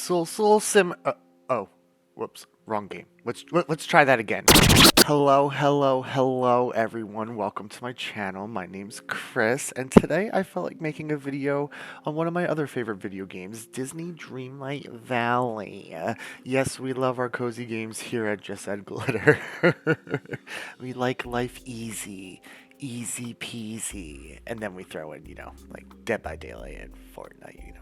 Soul Sim. Oh, whoops, wrong game. Let's try that again. Hello, everyone. Welcome to my channel. My name's Chris, and today I felt like making a video on one of my other favorite video games, Disney Dreamlight Valley. Yes, we love our cozy games here at Just Add Glitter. We like life easy peasy, and then we throw in, like Dead by Daylight and Fortnite.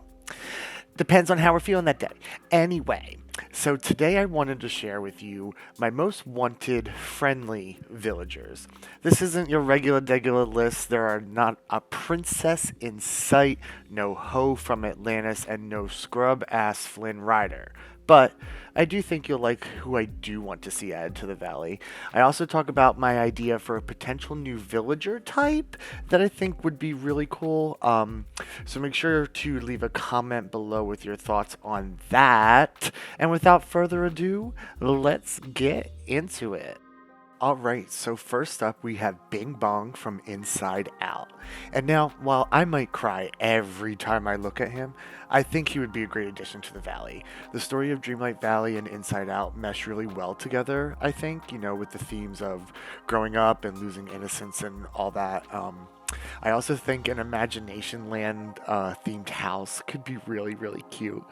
Depends on how we're feeling that day. Anyway, so today I wanted to share with you my most wanted friendly villagers. This isn't your regular list. There are not a princess in sight, no hoe from Atlantis, and no scrub-ass Flynn Rider. But I do think you'll like who I do want to see added to the valley. I also talk about my idea for a potential new villager type that I think would be really cool. So make sure to leave a comment below with your thoughts on that. And without further ado, let's get into it. Alright, so first up we have Bing Bong from Inside Out. And now, while I might cry every time I look at him, I think he would be a great addition to the valley. The story of Dreamlight Valley and Inside Out mesh really well together, I think, with the themes of growing up and losing innocence and all that. I also think an Imagination Land themed house could be really cute.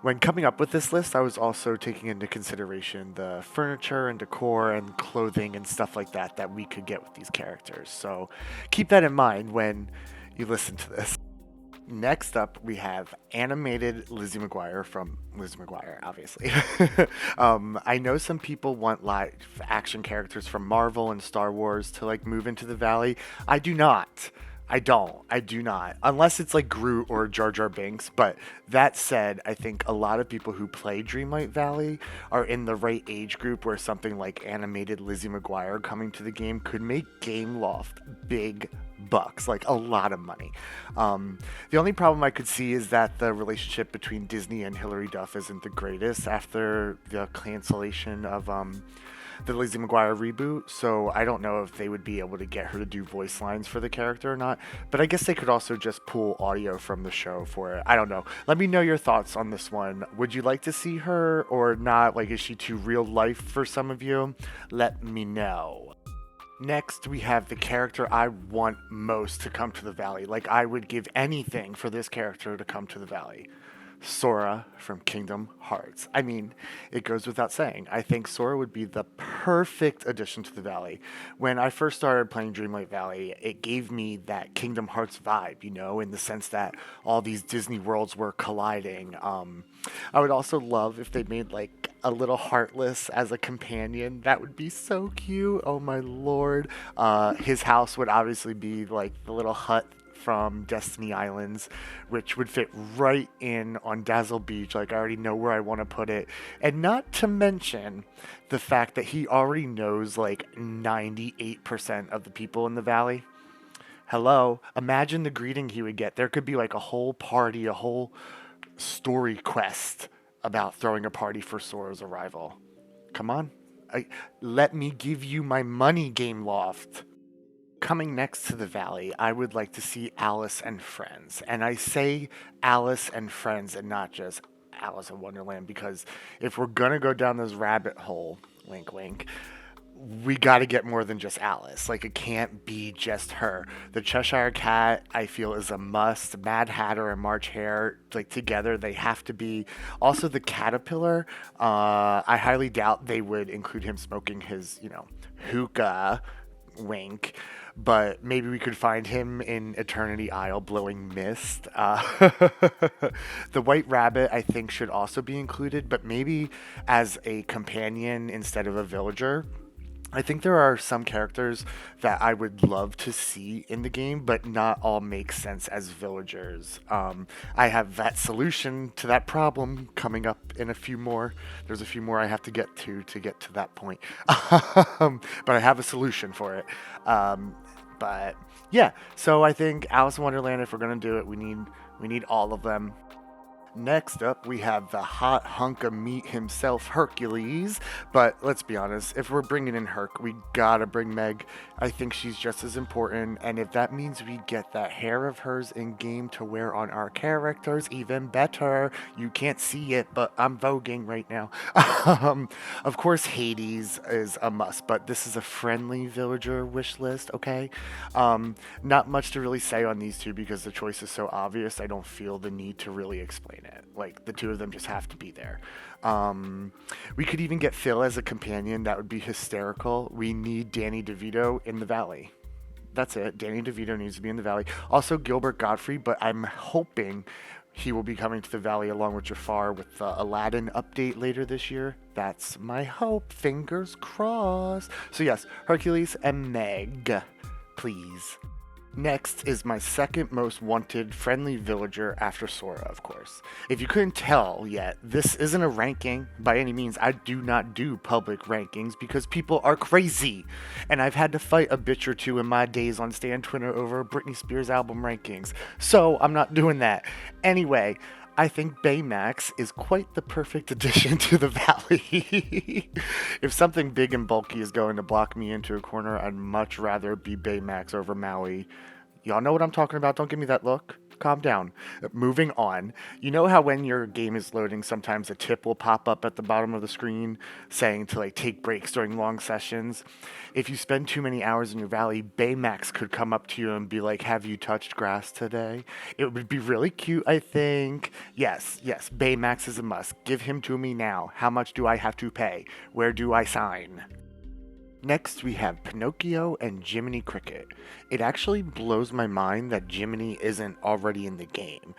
When coming up with this list, I was also taking into consideration the furniture and decor and clothing and stuff like that we could get with these characters. So keep that in mind when you listen to this. Next up, we have animated Lizzie McGuire from Lizzie McGuire, obviously. I know some people want live action characters from Marvel and Star Wars to move into the valley. I do not. I do not. Unless it's like Groot or Jar Jar Binks. But that said, I think a lot of people who play Dreamlight Valley are in the right age group where something like animated Lizzie McGuire coming to the game could make Gameloft big bucks, like a lot of money. The only problem I could see is that the relationship between Disney and Hilary Duff isn't the greatest after the cancellation of the Lizzie McGuire reboot, so I don't know if they would be able to get her to do voice lines for the character or not, but I guess they could also just pull audio from the show for it. I don't know. Let me know your thoughts on this one. Would you like to see her or not? Is she too real life for some of you? Let me know. Next, we have the character I want most to come to the valley. I would give anything for this character to come to the valley. Sora from Kingdom Hearts. I mean, it goes without saying. I think Sora would be the perfect addition to the valley. When I first started playing Dreamlight Valley, it gave me that Kingdom Hearts vibe, in the sense that all these Disney worlds were colliding. I would also love if they made a little Heartless as a companion. That would be so cute. Oh my lord. His house would obviously be the little hut from Destiny Islands, which would fit right in on Dazzle Beach. I already know where I want to put it. And not to mention the fact that he already knows 98% of the people in the valley. Hello, imagine the greeting he would get. There could be a whole party, a whole story quest about throwing a party for Sora's arrival. Come on. Let me give you my money, Gameloft. Coming next to the valley, I would like to see Alice and Friends. And I say Alice and Friends and not just Alice in Wonderland, because if we're going to go down this rabbit hole, wink, wink, we got to get more than just Alice. It can't be just her. The Cheshire Cat, I feel, is a must. Mad Hatter and March Hare, together, they have to be. Also, the Caterpillar, I highly doubt they would include him smoking his, hookah, wink. But maybe we could find him in Eternity Isle blowing mist. The White Rabbit, I think, should also be included, but maybe as a companion instead of a villager. I think there are some characters that I would love to see in the game, but not all make sense as villagers. I have that solution to that problem coming up in a few more. There's a few more I have to get to get to that point. But I have a solution for it. But yeah, so I think Alice in Wonderland, if we're going to do it, we need all of them. Next up, we have the hot hunk of meat himself, Hercules. But let's be honest, if we're bringing in Herc, we gotta bring Meg. I think she's just as important, and if that means we get that hair of hers in game to wear on our characters, even better. You can't see it, but I'm voguing right now. Of course, Hades is a must, but this is a friendly villager wish list, okay? Not much to really say on these two because the choice is so obvious. I don't feel the need to really explain it. Like, the two of them just have to be there. We could even get Phil as a companion. That would be hysterical. We need Danny DeVito in the valley. That's it. Danny DeVito needs to be in the valley. Also, Gilbert Godfrey, but I'm hoping he will be coming to the valley along with Jafar with the Aladdin update later this year. That's my hope. Fingers crossed. So yes, Hercules and Meg, please. Next is my second most wanted friendly villager after Sora, of course. If you couldn't tell yet, this isn't a ranking by any means. I do not do public rankings because people are crazy. And I've had to fight a bitch or two in my days on Stan Twitter over Britney Spears album rankings. So I'm not doing that. Anyway, I think Baymax is quite the perfect addition to the valley. If something big and bulky is going to block me into a corner, I'd much rather be Baymax over Maui. Y'all know what I'm talking about. Don't give me that look. Calm down. Moving on. You know how when your game is loading, sometimes a tip will pop up at the bottom of the screen saying to like take breaks during long sessions? If you spend too many hours in your valley, Baymax could come up to you and be like, have you touched grass today? It would be really cute, I think. Yes, Baymax is a must. Give him to me now. How much do I have to pay? Where do I sign? Next, we have Pinocchio and Jiminy Cricket. It actually blows my mind that Jiminy isn't already in the game.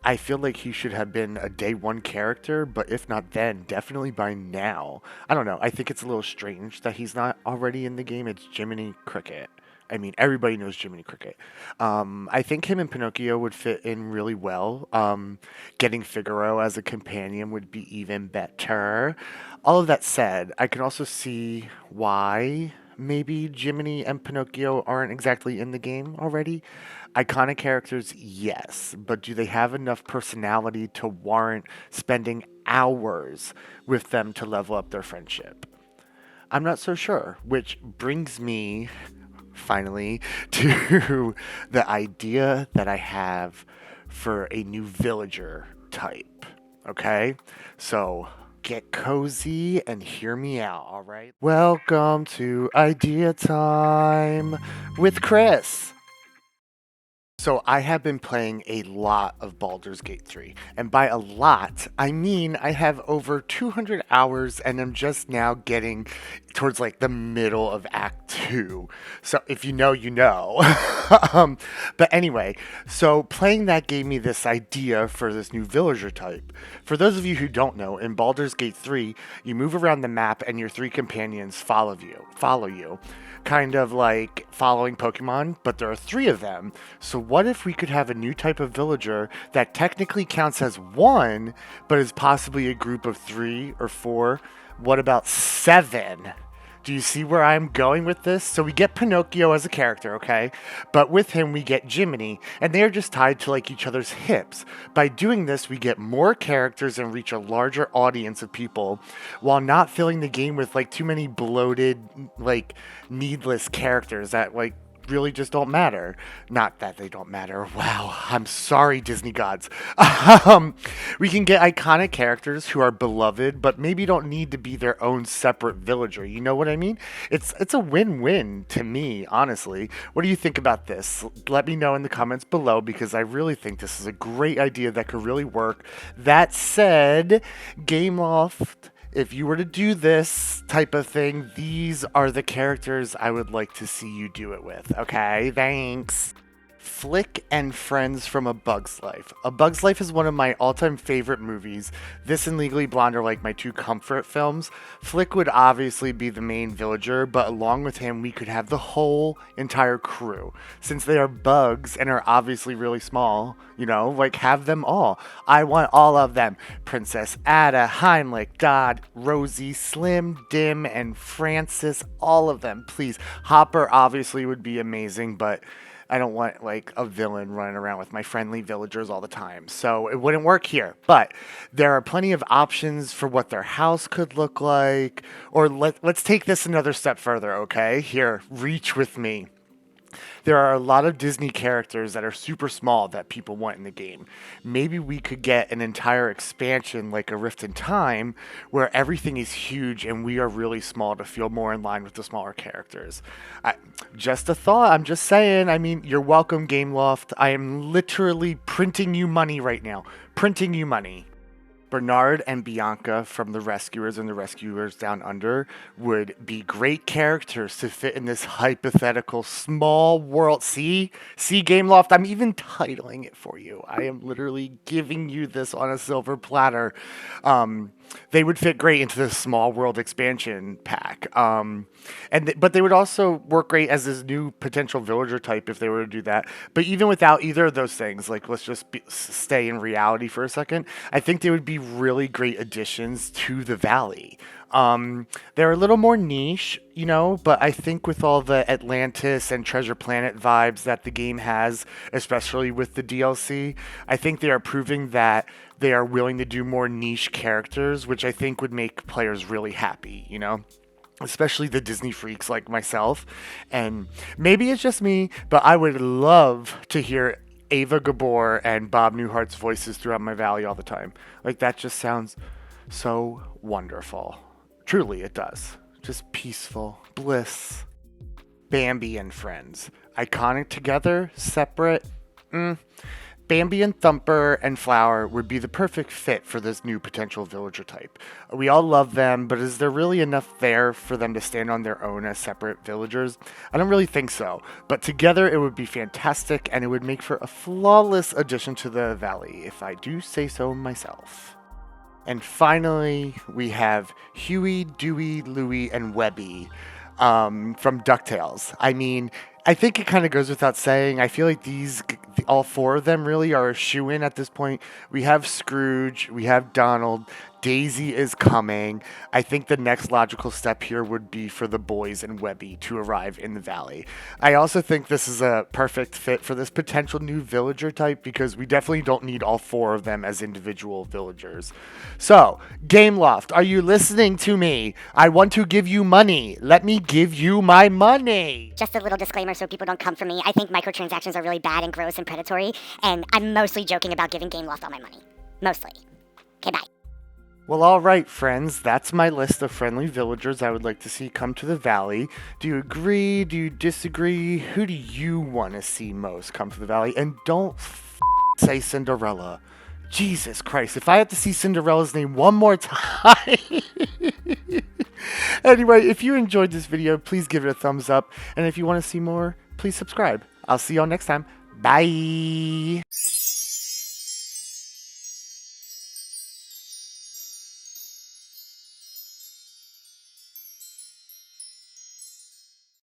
I feel like he should have been a day one character, but if not then, definitely by now. I don't know, I think it's a little strange that he's not already in the game. It's Jiminy Cricket. I mean, everybody knows Jiminy Cricket. I think him and Pinocchio would fit in really well. Getting Figaro as a companion would be even better. All of that said, I can also see why maybe Jiminy and Pinocchio aren't exactly in the game already. Iconic characters, yes, but do they have enough personality to warrant spending hours with them to level up their friendship? I'm not so sure, which brings me finally to the idea that I have for a new villager type. Okay? So get cozy and hear me out, alright? Welcome to Idea Time with Chris. So I have been playing a lot of Baldur's Gate 3, and by a lot, I mean I have over 200 hours and I'm just now getting towards like the middle of Act 2. So if you know, you know. But anyway, so playing that gave me this idea for this new villager type. For those of you who don't know, in Baldur's Gate 3, you move around the map and your three companions follow you. Kind of like following Pokemon, but there are three of them. So what if we could have a new type of villager that technically counts as one, but is possibly a group of 3 or 4? What about 7? Do you see where I'm going with this? So we get Pinocchio as a character, okay? But with him, we get Jiminy, and they are just tied to like each other's hips. By doing this, we get more characters and reach a larger audience of people while not filling the game with like too many bloated, like needless characters that like really just don't matter. Not that they don't matter. Wow, I'm sorry, Disney gods. We can get iconic characters who are beloved, but maybe don't need to be their own separate villager. You know what I mean? It's a win-win to me, honestly. What do you think about this? Let me know in the comments below because I really think this is a great idea that could really work. That said, Gameloft, if you were to do this type of thing, these are the characters I would like to see you do it with. Okay, thanks. Flick and Friends from A Bug's Life. A Bug's Life is one of my all-time favorite movies. This and Legally Blonde are like my two comfort films. Flick would obviously be the main villager, but along with him, we could have the whole entire crew. Since they are bugs and are obviously really small, you know, like have them all. I want all of them. Princess Ada, Heimlich, Dodd, Rosie, Slim, Dim, and Francis. All of them, please. Hopper obviously would be amazing, but I don't want like a villain running around with my friendly villagers all the time. So it wouldn't work here. But there are plenty of options for what their house could look like. Or let's take this another step further, okay? Here, reach with me. There are a lot of Disney characters that are super small that people want in the game. Maybe we could get an entire expansion like a Rift in Time where everything is huge and we are really small to feel more in line with the smaller characters. Just a thought. I'm just saying. I mean, you're welcome, Gameloft. I am literally printing you money right now. Printing you money. Bernard and Bianca from The Rescuers and The Rescuers Down Under would be great characters to fit in this hypothetical small world. See, Gameloft, I'm even titling it for you. I am literally giving you this on a silver platter. They would fit great into this small world expansion pack. But they would also work great as this new potential villager type if they were to do that. But even without either of those things, like let's just stay in reality for a second, I think they would be really great additions to the valley. They're a little more niche, you know, but I think with all the Atlantis and Treasure Planet vibes that the game has, especially with the DLC, I think they are proving that they are willing to do more niche characters, which I think would make players really happy, you know? Especially the Disney freaks like myself. And maybe it's just me, but I would love to hear Ava Gabor and Bob Newhart's voices throughout my valley all the time. Like, that just sounds so wonderful. Truly, it does. Just peaceful bliss. Bambi and friends. Iconic together, separate. Bambi and Thumper and Flower would be the perfect fit for this new potential villager type. We all love them, but is there really enough there for them to stand on their own as separate villagers? I don't really think so, but together it would be fantastic and it would make for a flawless addition to the valley, if I do say so myself. And finally, we have Huey, Dewey, Louie, and Webby from DuckTales. I mean, I think it kind of goes without saying. I feel like all four of them really are a shoo-in at this point. We have Scrooge, we have Donald, Daisy is coming. I think the next logical step here would be for the boys and Webby to arrive in the valley. I also think this is a perfect fit for this potential new villager type because we definitely don't need all four of them as individual villagers. So, Gameloft, are you listening to me? I want to give you money. Let me give you my money. Just a little disclaimer so people don't come for me. I think microtransactions are really bad and gross and predatory, and I'm mostly joking about giving Gameloft all my money. Mostly. Okay, bye. Well, all right, friends, that's my list of friendly villagers I would like to see come to the valley. Do you agree? Do you disagree? Who do you want to see most come to the valley? And don't say Cinderella. Jesus Christ, if I have to see Cinderella's name one more time. Anyway, if you enjoyed this video, please give it a thumbs up. And if you want to see more, please subscribe. I'll see y'all next time. Bye.